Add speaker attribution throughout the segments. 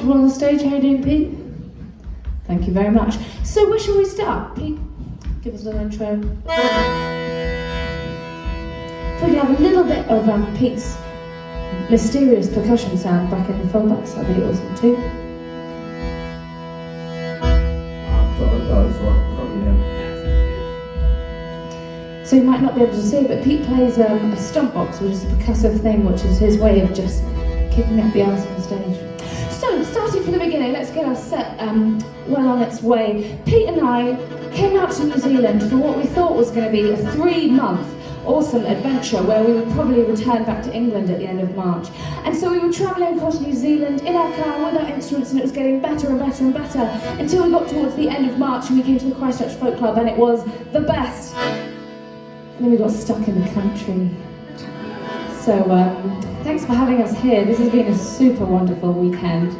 Speaker 1: comfortable on the stage? How are you doing, Pete? Thank you very much. So where shall we start? Pete, give us a little intro. If we can have a little bit of Pete's mysterious percussion sound back in the fullbacks, that'd be awesome too. So you might not be able to see, but Pete plays a stomp box, which is a percussive thing, which is his way of just kicking up the arse on the stage. So, starting from the beginning, let's get our set well on its way. Pete and I came out to New Zealand for what we thought was going to be a 3-month awesome adventure where we would probably return back to England at the end of March. And so we were travelling across New Zealand in our car with our instruments, and it was getting better and better and better until we got towards the end of March and we came to the Chrischurch Folk Club, and it was the best. And then we got stuck in the country. So thanks for having us here. This has been a super wonderful weekend.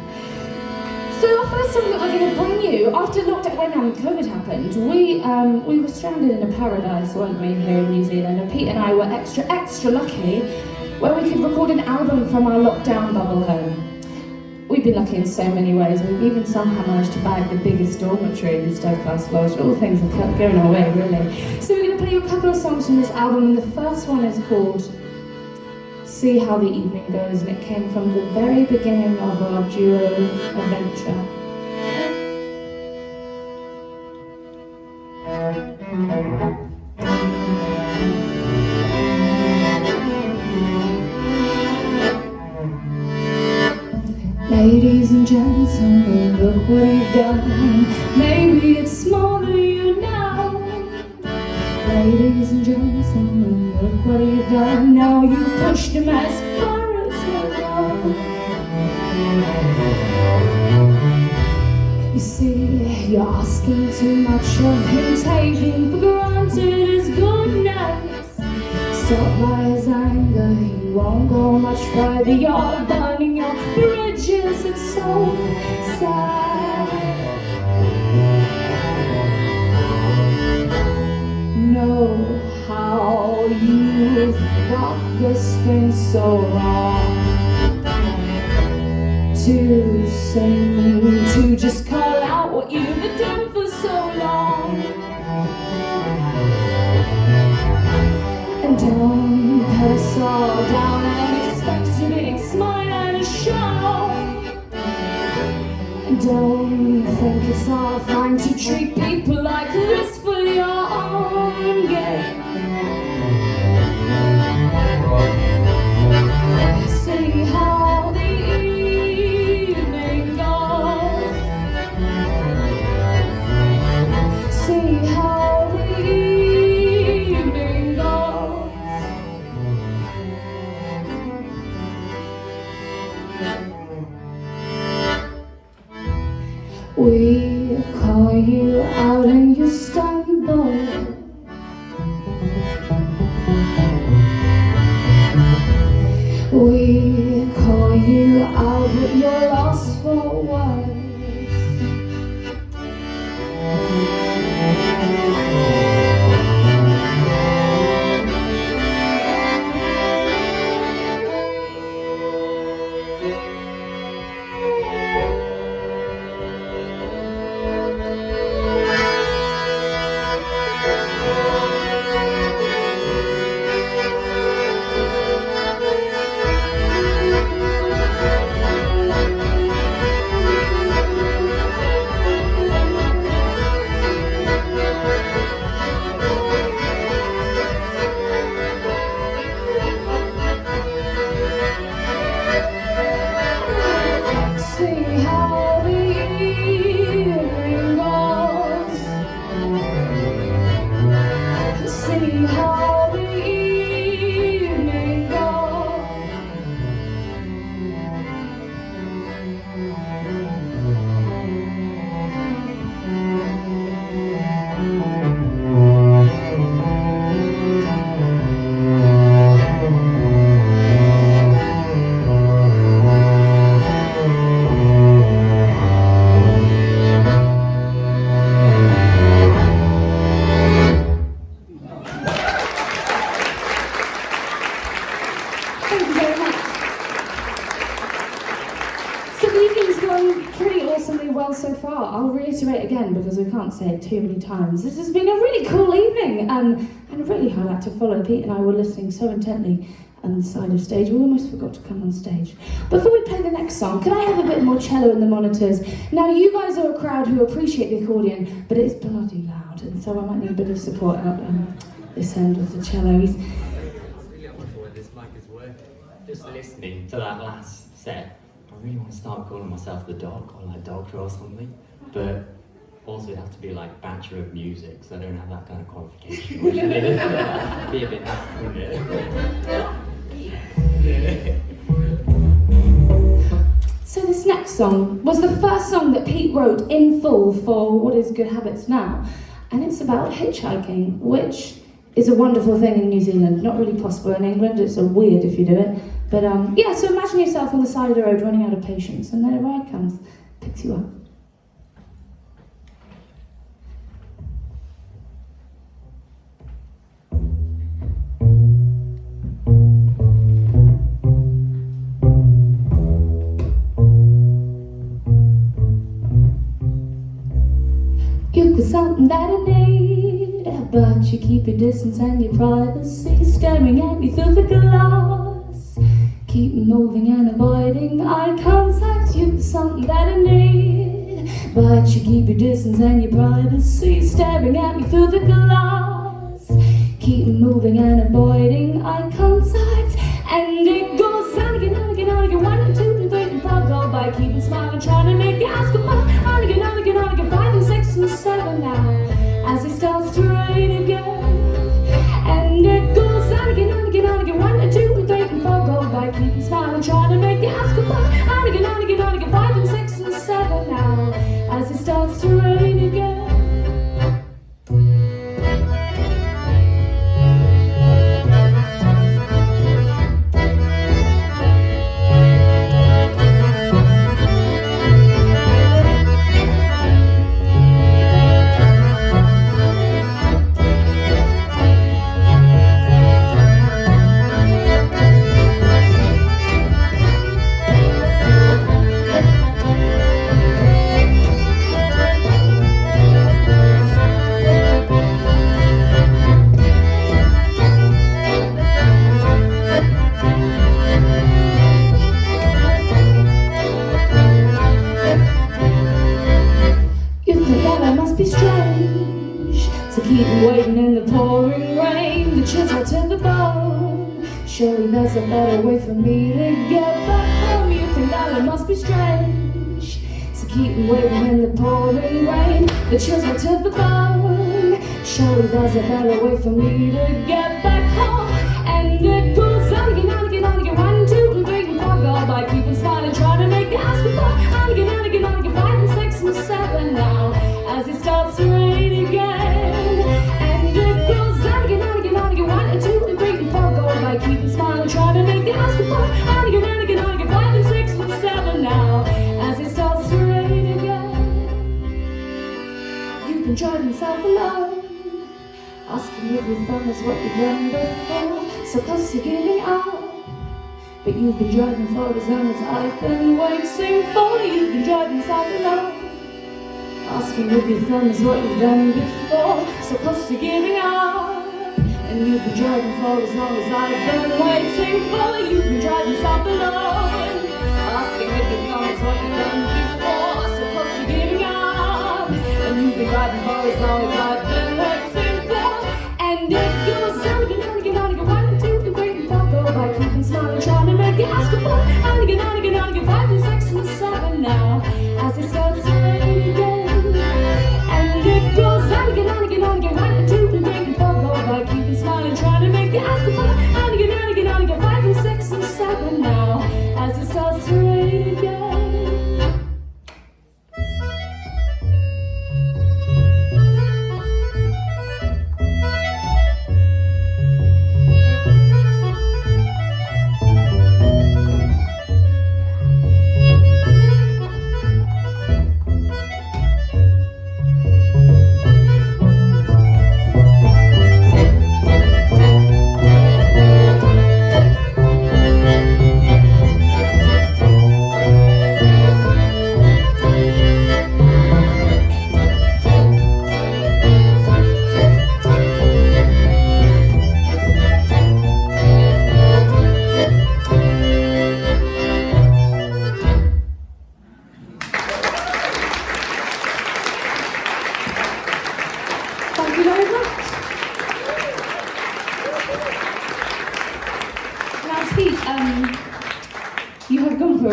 Speaker 1: So our first song that we're going to bring you, after lockdown, when COVID happened, we were stranded in a paradise, weren't we, here in New Zealand, and Pete and I were extra lucky where we could record an album from our lockdown bubble home. We've been lucky in so many ways. We've even somehow managed to bag the biggest dormitory in the Steadfast Lodge. All things are going our way, really. So we're going to play you a couple of songs from this album, and the first one is called See How the Evening Goes, and it came from the very beginning of our duo adventure. Ladies and gentlemen, look what you've done. Maybe it's small to you now. Ladies and gentlemen, look what you've done. Now you've pushed him as far as he'll go. You see, you're asking too much of him, taking for granted his goodness. Sought by his anger, he won't go much further. You're burning your bridges, it's so sad. Know how you've got this thing so wrong. To sing, to just call out what you've done for so long. And don't put us all down and expect a big smile and a shout. And don't think it's all fine to treat people like this for your own gain. See how the evening goes. See how the evening goes. We call you out and you stumble. We call you out but you're lost for words. well so far. I'll reiterate again because we can't say it too many times. This has been a really cool evening, and really hard act to follow. Pete and I were listening so intently on the side of stage, we almost forgot to come on stage. Before we play the next song, can I have a bit more cello in the monitors? Now, you guys are a crowd who appreciate the accordion, but it's bloody loud, and so I might need a bit of support at this end of the cellos.
Speaker 2: Really, I'm not sure whether this mic is working. Just listening to that last set, I really want to start calling myself the dog, or like Doctor or something, but also it'd have to be like Bachelor of Music, so I don't have that kind of qualification. Which would be a bit tough, wouldn't it?
Speaker 1: So this next song was the first song that Pete wrote in full for What Is Good Habits Now, and it's about hitchhiking, which is a wonderful thing in New Zealand, not really possible in England. It's so weird if you do it, but yeah, so imagine yourself on the side of the road running out of patience, and then a ride comes, picks you up. You got something that I need, but you keep your distance and your privacy, staring at me through the glass. Keep moving and avoiding eye contact. You got something that I need, but you keep your distance and your privacy, staring at me through the glass. Keep moving and avoiding eye contact, and it goes on again, on again, on again. 1 and 2 and 3 and 4 go by, keeping smiling, trying to make you ask goodbye. On again, on again, on again. 5 and 6 and 7 now, as it starts to rain again. And it goes on again, on again, on again. 1 and 2 and 3 and 4 go by, keeping smiling, trying to make you ask goodbye. On again, on again, on again. 5 and 6 and 7 now, as it starts to rain again. Waiting in the pouring rain, the chills are to the bone. Surely there's a better way for me to get back home. You think that it must be strange, so keep waiting in the pouring rain, the chills are to the bone. Surely there's a better way for me to get back home. And it goes on again, on again, on again. 1, 2 and 3 and 4 go by, keeping smiling, trying to make the ask goodbye. On again, on again, on again. 5 and 6 and 7 now, as it starts to rain again. Keep smiling, trying to make the ask goodbye. On again, on again, on again. 5 and 6 and 7 now, as it starts to rain again. You've been driving yourself alone, asking if your phone is what you've done before, so close to giving up. But you've been driving for as long as I've been waiting for. You've been driving yourself alone, asking if your thumb is what you've done before, so close to giving up. And you've been driving for as long as I've been waiting for. You've been driving yourself alone, asking if your thumb is what you've done before, so close to giving up. And you've been driving for as long as I've been waiting for. And it goes on again, on again, on again. 1 and 2 and 3 and 4 go by, keeping smiling, trying to make the ask goodbye. On again, on again, on again. 5 and 6 and 7 now, as it starts to rain again. And it goes on again, on again, on again. 1 and 2 and 3 and 4 go by, keeping smiling, trying to make the ask goodbye. On again, on again, on again. 5 and 6 and 7 now, as it starts to rain again.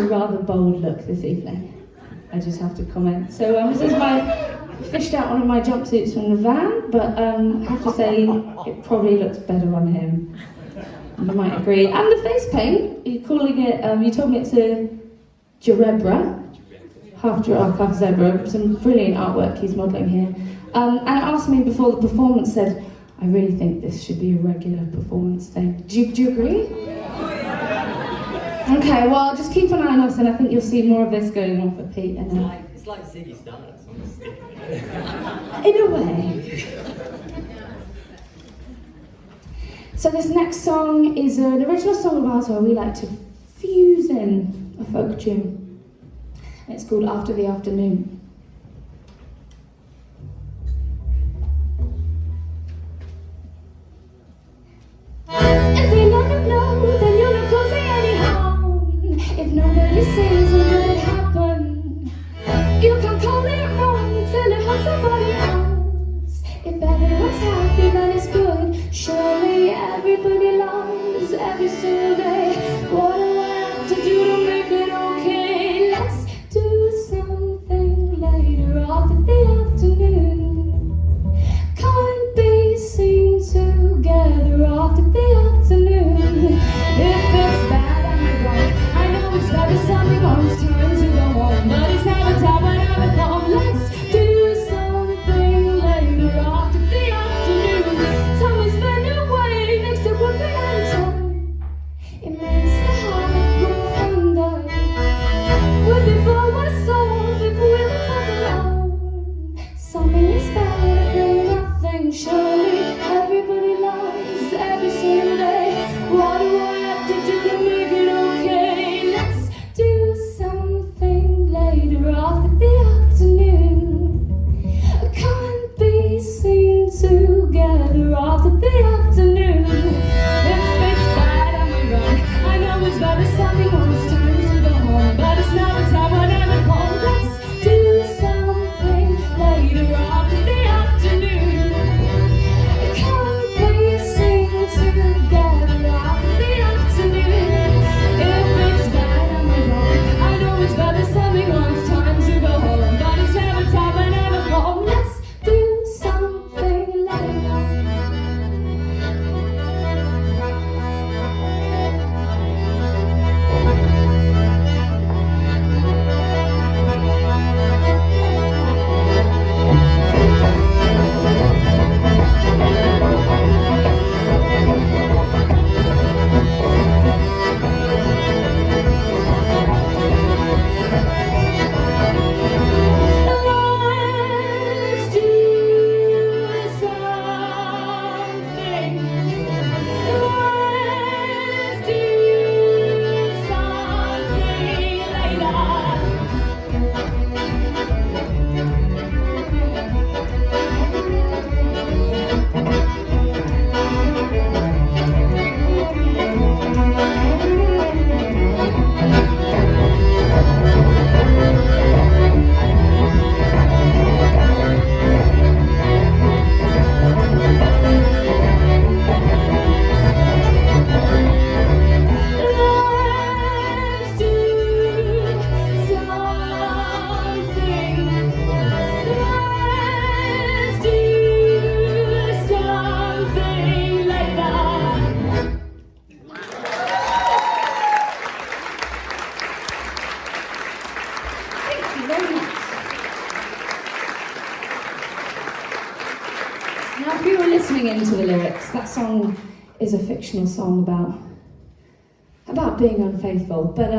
Speaker 1: rather bold look this evening, I just have to comment. So this is fished out one of my jumpsuits from the van, but I have to say it probably looks better on him. You might agree. And the face paint, you're calling it, you told me it's a gerebra, half giraffe, half zebra, some brilliant artwork he's modelling here. And asked me before the performance, said, I really think this should be a regular performance thing. Do you agree? Okay, well, just keep an eye on us, and I think you'll see more of this going on for Pete. And
Speaker 2: it's like Ziggy Stardust.
Speaker 1: in a way. So this next song is an original song of ours where we like to fuse in a folk tune. And it's called After the Afternoon. If they never know, then you're not causing any harm. If nobody sees what did it happen, you can call it wrong until it hurts somebody else. If everyone's happy, then it's good. Surely everybody loves every single day. What do I have to do to make it okay? Let's do something later after the afternoon. Can't be seen together after the afternoon. If it's bad, I'm wrong. I know it's better something wants time to go home, but it's never time when I'm at home. Let's do something later after the afternoon. Time we spend away next to what we had done. It makes the heart go thunder. We'd be for ourselves if we were both alone. Something is better than nothing. Surely everybody loves every single day. What do I have to do to make it okay? Let's do something later after the afternoon. I can't be seen together after the afternoon. If it's bad, I'm wrong. I know it's better something wants time to go home, but it's never time when I'm at home. Let's do something later after the afternoon. I can't be seen together after the afternoon. If it's bad, I'm wrong. I know it's better something wants time to go home, but it's never time when I'm at home. Let's do something later. Let's do something. Let's do something Now, if you were listening into the lyrics, that song is a fictional song about being unfaithful, but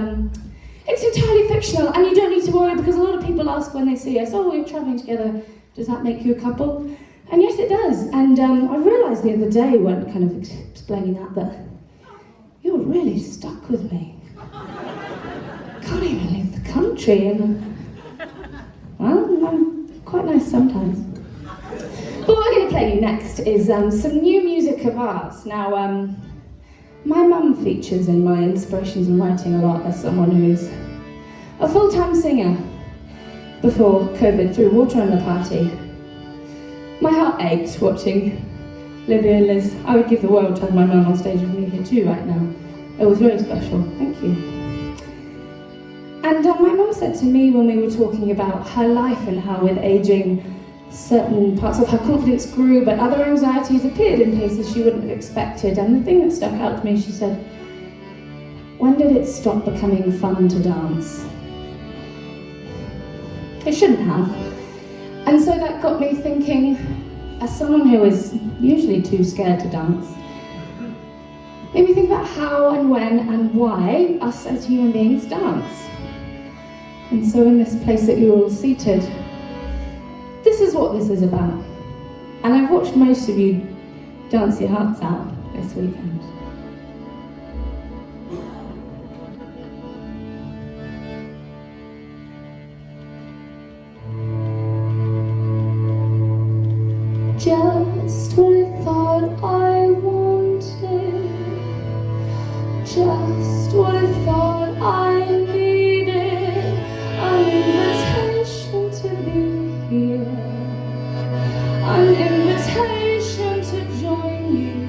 Speaker 1: it's entirely fictional, and you don't need to worry, because a lot of people ask when they see us, oh, we're travelling together, does that make you a couple? And yes, it does. And I realised the other day when kind of explaining that you're really stuck with me. Can't even leave the country, and well, I'm quite nice sometimes. But what we're going to play you next is some new music of ours. Now, my mum features in my inspirations and writing a lot as someone who is a full-time singer. Before COVID threw water on the party, my heart ached watching Livia and Liz. I would give the world to have my mum on stage with me here too right now. It was very special. Thank you. And my mum said to me when we were talking about her life and how with ageing, certain parts of her confidence grew, but other anxieties appeared in places she wouldn't have expected. And the thing that stuck out to me, she said, when did it stop becoming fun to dance? It shouldn't have. And so that got me thinking, as someone who is usually too scared to dance, made me think about how and when and why us as human beings dance. And so in this place that you're all seated, this is what this is about. And I've watched most of you dance your hearts out this weekend. Just what I thought I wanted, just what I thought I needed, an invitation to be here, an invitation to join you.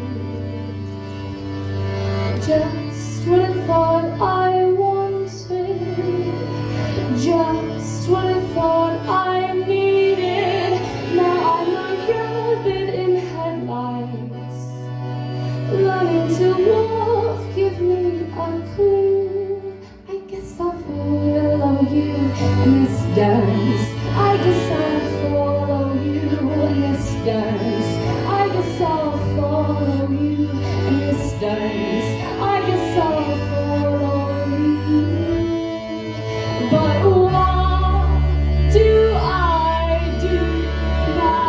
Speaker 1: Just what I thought I wanted, just what I thought I needed. Now I'm a rabbit in headlights, learning to walk. Give me a clue. I guess I'll follow you in this dance. I guess I'll follow you in this dance. I guess I'll follow you in this dance. I guess I'll follow you. But what do I do now?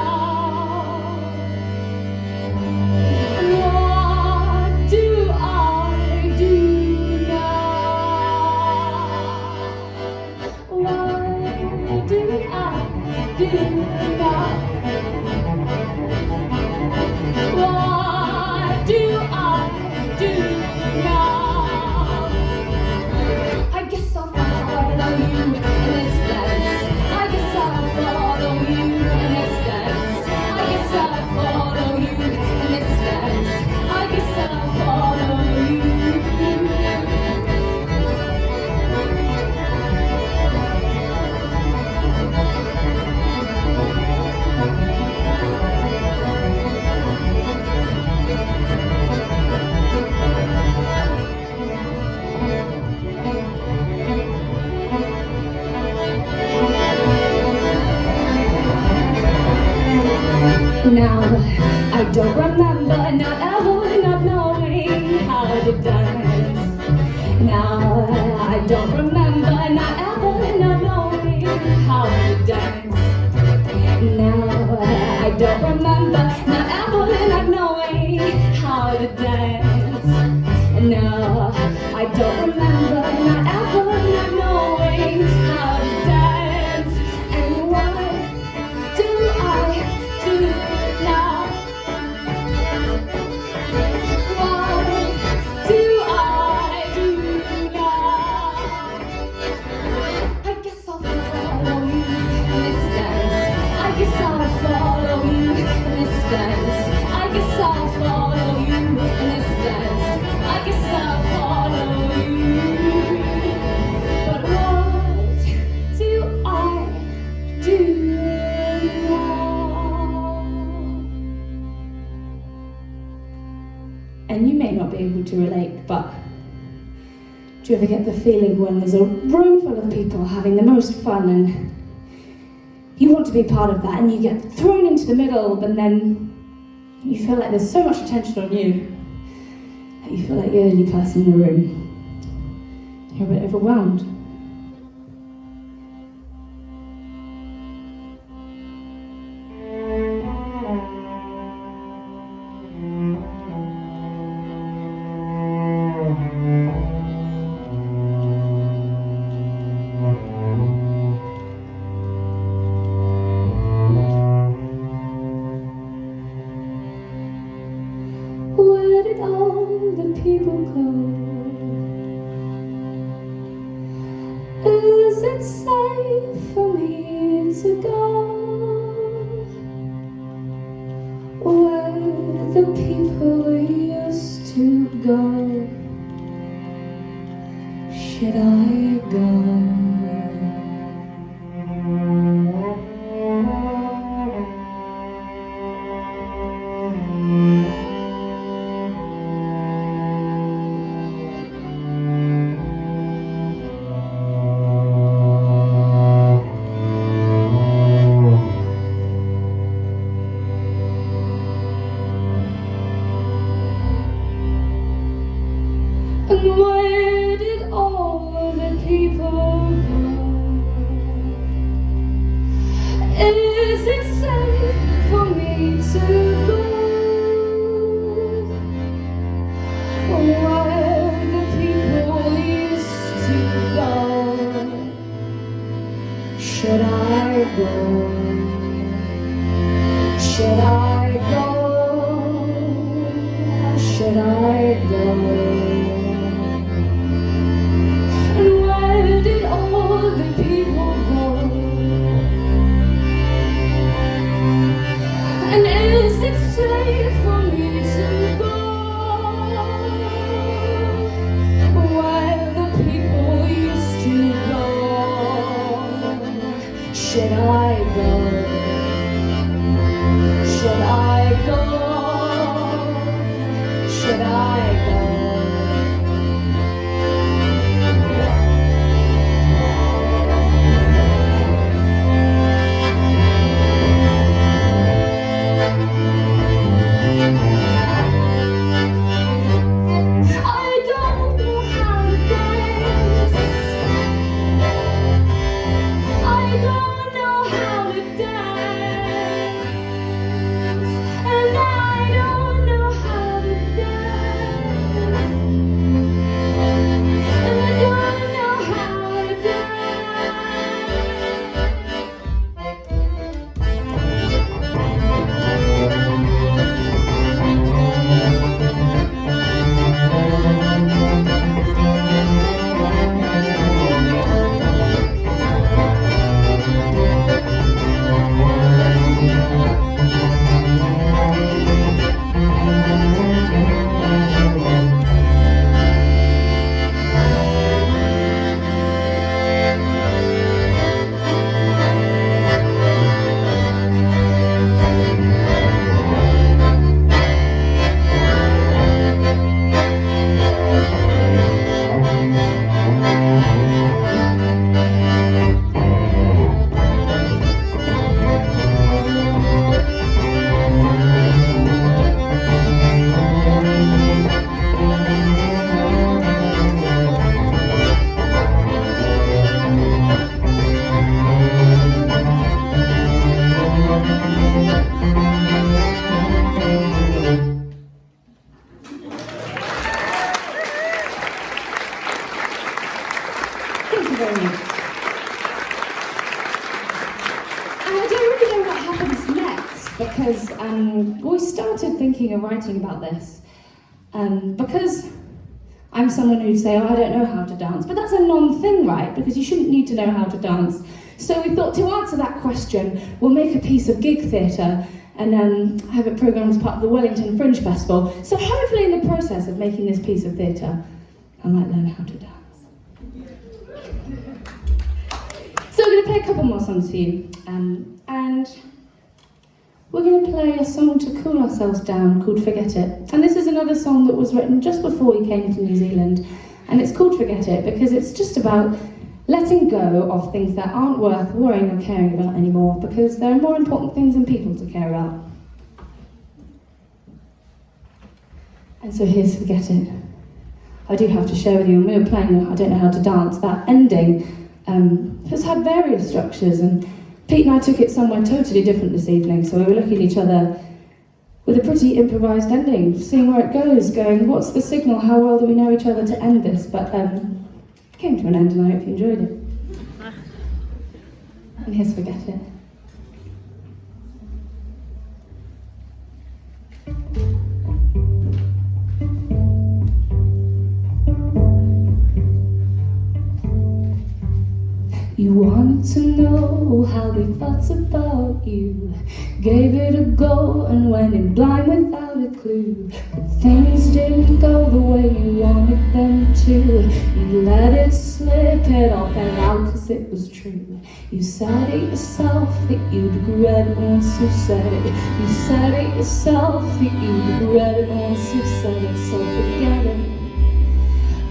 Speaker 1: What do I do now? What do I do now? What do I do now? I guess I'll follow you in this dance. I guess I'll follow you in this dance. I guess I'll follow you in this dance. I guess I'll follow you. Now, I don't remember not ever not knowing how to dance. Now, I don't remember not ever not knowing how to dance. Now, I don't remember not ever not knowing how to dance. No, I don't remember not ever not knowing how to dance. And what do I do now? What do I do now? I guess I'll follow you in this dance. I guess I'll follow you in this dance. I guess I'll follow you in this dance. I guess I'll follow you. But what do I do now? And you may not be able to relate, but do you ever get the feeling when there's a room full of people having the most fun and you want to be part of that and you get thrown into the middle, but then you feel like there's so much attention on you that you feel like you're the only person in the room. You're a bit overwhelmed. Where did all the people go? Is it safe for me to go where the people used to go? Should I go? Is it safe for me to go where the people used to go? Should I go? Should I go? Should I go? And where did all the people go? And is it safe for me to go where the people used to go? Should I go? Should I go? Should I go? Because we started thinking of writing about this because I'm someone who'd say, oh, I don't know how to dance, but that's a non-thing, right? Because you shouldn't need to know how to dance. So we thought to answer that question, we'll make a piece of gig theatre and have it programmed as part of the Wellington Fringe Festival. So hopefully in the process of making this piece of theatre, I might learn how to dance. So we're going to play a couple more songs for you, and we're going to play a song to cool ourselves down called Forget It. And this is another song that was written just before we came to New Zealand. And it's called Forget It because it's just about letting go of things that aren't worth worrying or caring about anymore, because there are more important things than people to care about. And so here's Forget It. I do have to share with you, when we were playing I Don't Know How to Dance, that ending has had various structures, and Pete and I took it somewhere totally different this evening, so we were looking at each other with a pretty improvised ending, seeing where it goes, going, what's the signal, how well do we know each other to end this? But it came to an end and I hope you enjoyed it. And here's Forget It. You wanted to know how we felt about you, gave it a go and went in blind without a clue. But things didn't go the way you wanted them to. You let it slip, it all fell out cause it was true. You said it yourself that you'd regret it once you said it. You said it yourself that you'd regret it once you said it. So forget it.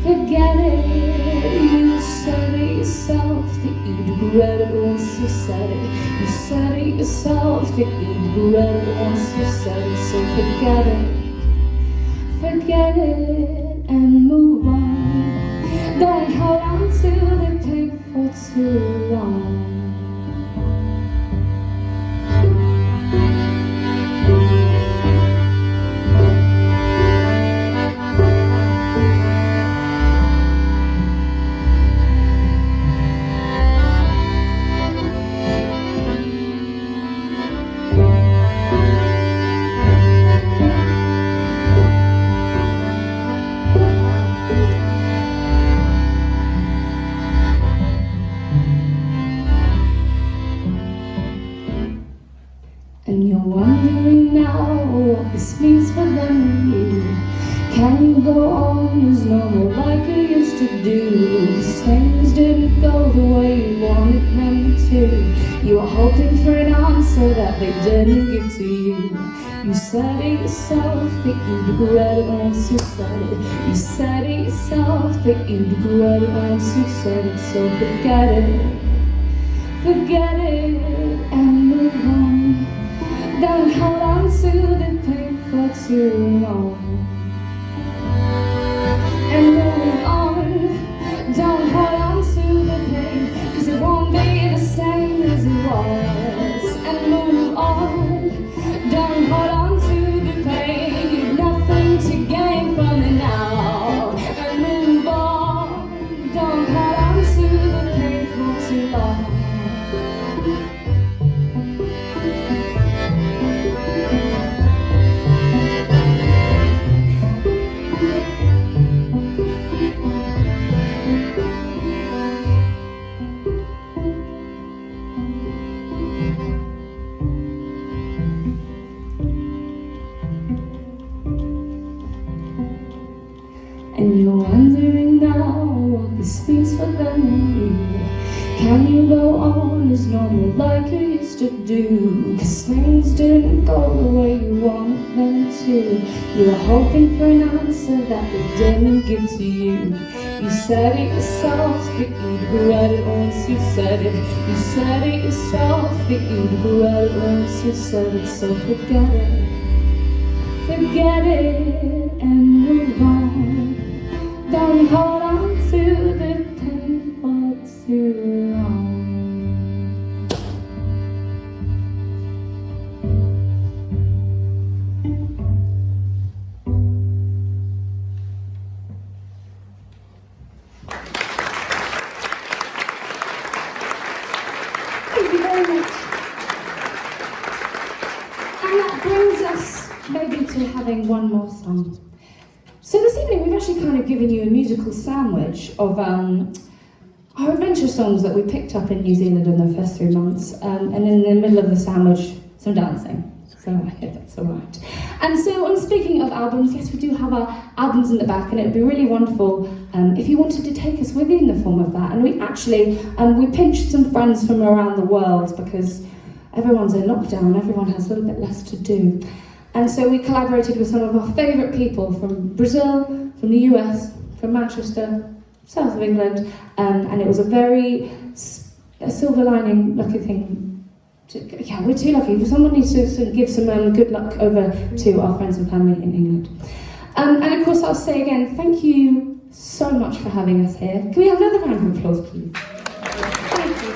Speaker 1: Forget it, you said it yourself that you'd regret it once you said it. You said it yourself that you'd regret it once you said it. So forget it and move on. Don't hold on to the pain for too long. wondering now what this means for them and you. Can you go on as normal like you used to do? 'Cause things didn't go the way you wanted them to. You were hoping for an answer that they didn't give to you. You said it yourself that you'd regret it once you said it. You said it yourself that you'd regret it once you said it. So forget it and move on. Don't hold on to the pain for too long. And move on. Don't hold on to the pain, 'cause it won't be the same as it was. And move on. Don't hold on to the pain. You've nothing to gain from it now. And move on. Don't hold on to the pain for too long. And you're wondering now what this means for them and you. Can you go on as normal like you used to do? 'Cause things didn't go the way you wanted them to. You were hoping for an answer that they didn't give to you. You said it yourself that you'd regret it once you said it. You said it yourself that you'd regret it once you said it. So forget it and move on. Don't hold on to the pain for too long. Thank you very much. And that brings us maybe to having one more song. So this evening we've actually kind of given you a musical sandwich of our adventure songs that we picked up in New Zealand in the first 3 months, and in the middle of the sandwich, some dancing. So I hope that's all right. And so, on speaking of albums, yes, we do have our albums in the back, and it would be really wonderful if you wanted to take us with you in the form of that. And we actually, we pinched some friends from around the world because everyone's in lockdown, everyone has a little bit less to do. And so we collaborated with some of our favourite people from Brazil, from the US, from Manchester, south of England, and it was a very silver lining lucky thing. Yeah, we're too lucky. Someone needs to give some good luck over to our friends and family in England. And of course, I'll say again, thank you so much for having us here. Can we have another round of applause, please? Thank you.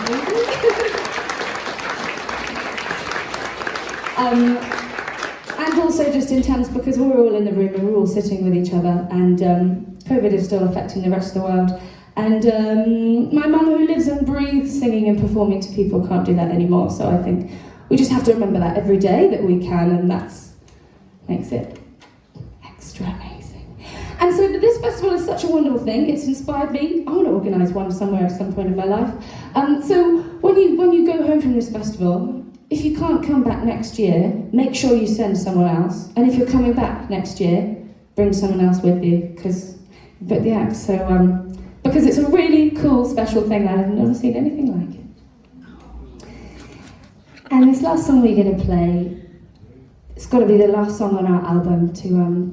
Speaker 1: And also just in terms, because we're all in the room and we're all sitting with each other, and COVID is still affecting the rest of the world. And my mum, who lives and breathes singing and performing to people, can't do that anymore. So I think we just have to remember that every day that we can, and that's makes it extra amazing. And so this festival is such a wonderful thing. It's inspired me. I want to organise one somewhere at some point in my life. So when you go home from this festival, if you can't come back next year, make sure you send someone else. And if you're coming back next year, bring someone else with you. Because it's a really cool, special thing. I've never seen anything like it. And this last song we're going to play, it's got to be the last song on our album to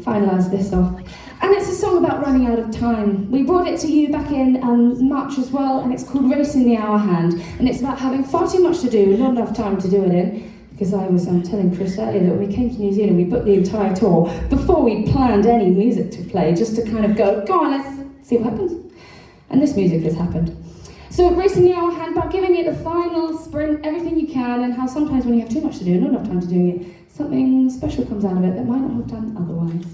Speaker 1: finalise this off. And it's a song about running out of time. We brought it to you back in March as well, and it's called Racing the Hour Hand. And it's about having far too much to do and not enough time to do it in. Because I was telling Chris earlier that when we came to New Zealand, we booked the entire tour before we planned any music to play, just to kind of go on, let's see what happens. And this music has happened. So Racing the Hour Hand, about giving it a final sprint, everything you can, and how sometimes when you have too much to do and not enough time to doing it, something special comes out of it that might not have done otherwise.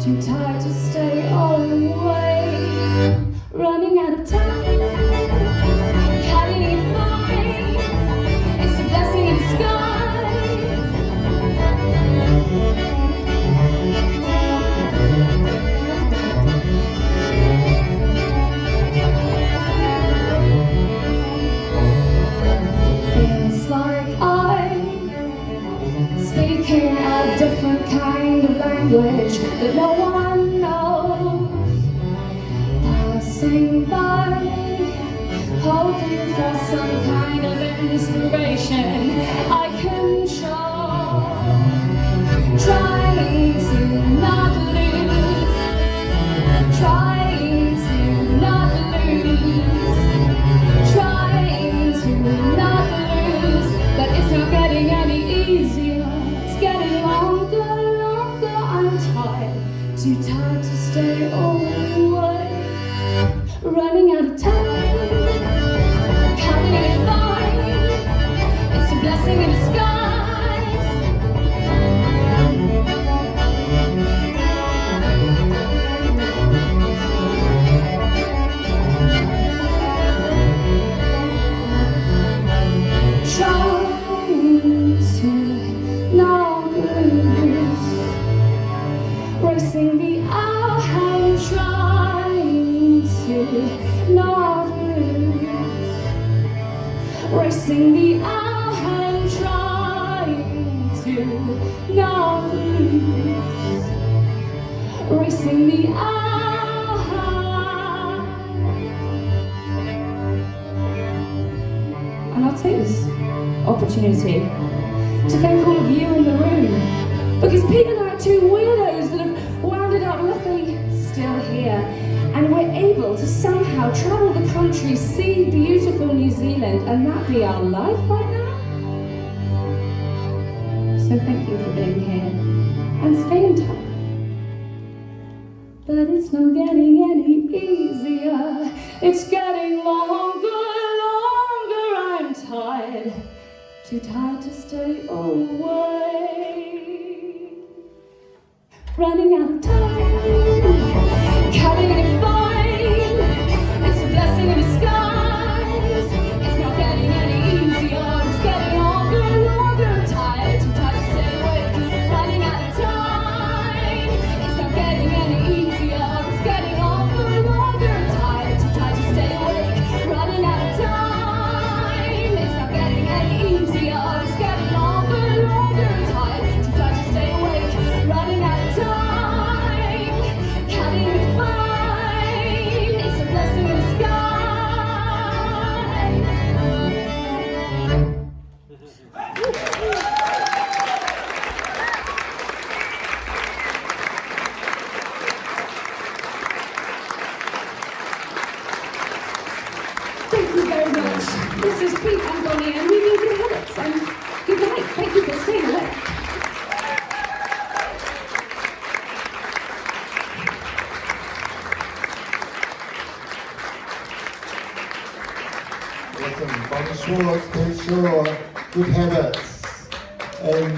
Speaker 1: too tired to stay away, running out of time, carrying it fine, it's a blessing in disguise. Feels like I'm speaking a different kind of language that no one knows, passing by, hoping for some kind of inspiration I can show, trying to not lose, trying to not lose, trying to not lose, but it's not getting any easier, it's getting longer, longer, I'm tired, too tired to stay away, running out of time, counting it fine, it's a blessing in disguise. Trying to not lose, racing the hour, I'm trying to not lose, racing the hour, I'm trying to not lose, racing the hour. And I'll take this opportunity to thank all of you in the room, because Pete and I are two weirdos that have wound up luckily still here, and we're able to somehow travel the country, see beautiful New Zealand, and that be our life right now. So thank you for being here, and stay in touch. But it's not getting any easier, it's getting longer, longer, I'm tired, too tired to stay away, running out of time, carrying it fine, it's a blessing in disguise, it's not getting any easier, it's getting longer, longer, I'm tired, too tired to stay awake, running out of time, it's not getting any easier, it's getting longer, longer, I'm tired, too tired to stay awake, running out of time, it's not getting any easier, it's getting longer, longer, I'm tired, too tired to stay awake, running out of time, carrying it fine, it's a blessing in disguise. Thank you very much. This is Pete and Bonnie, and we need your habits. And good night. Thank you for staying awake.
Speaker 3: Awesome. Bonnie Schwarz, Pete Shaw, good habits. And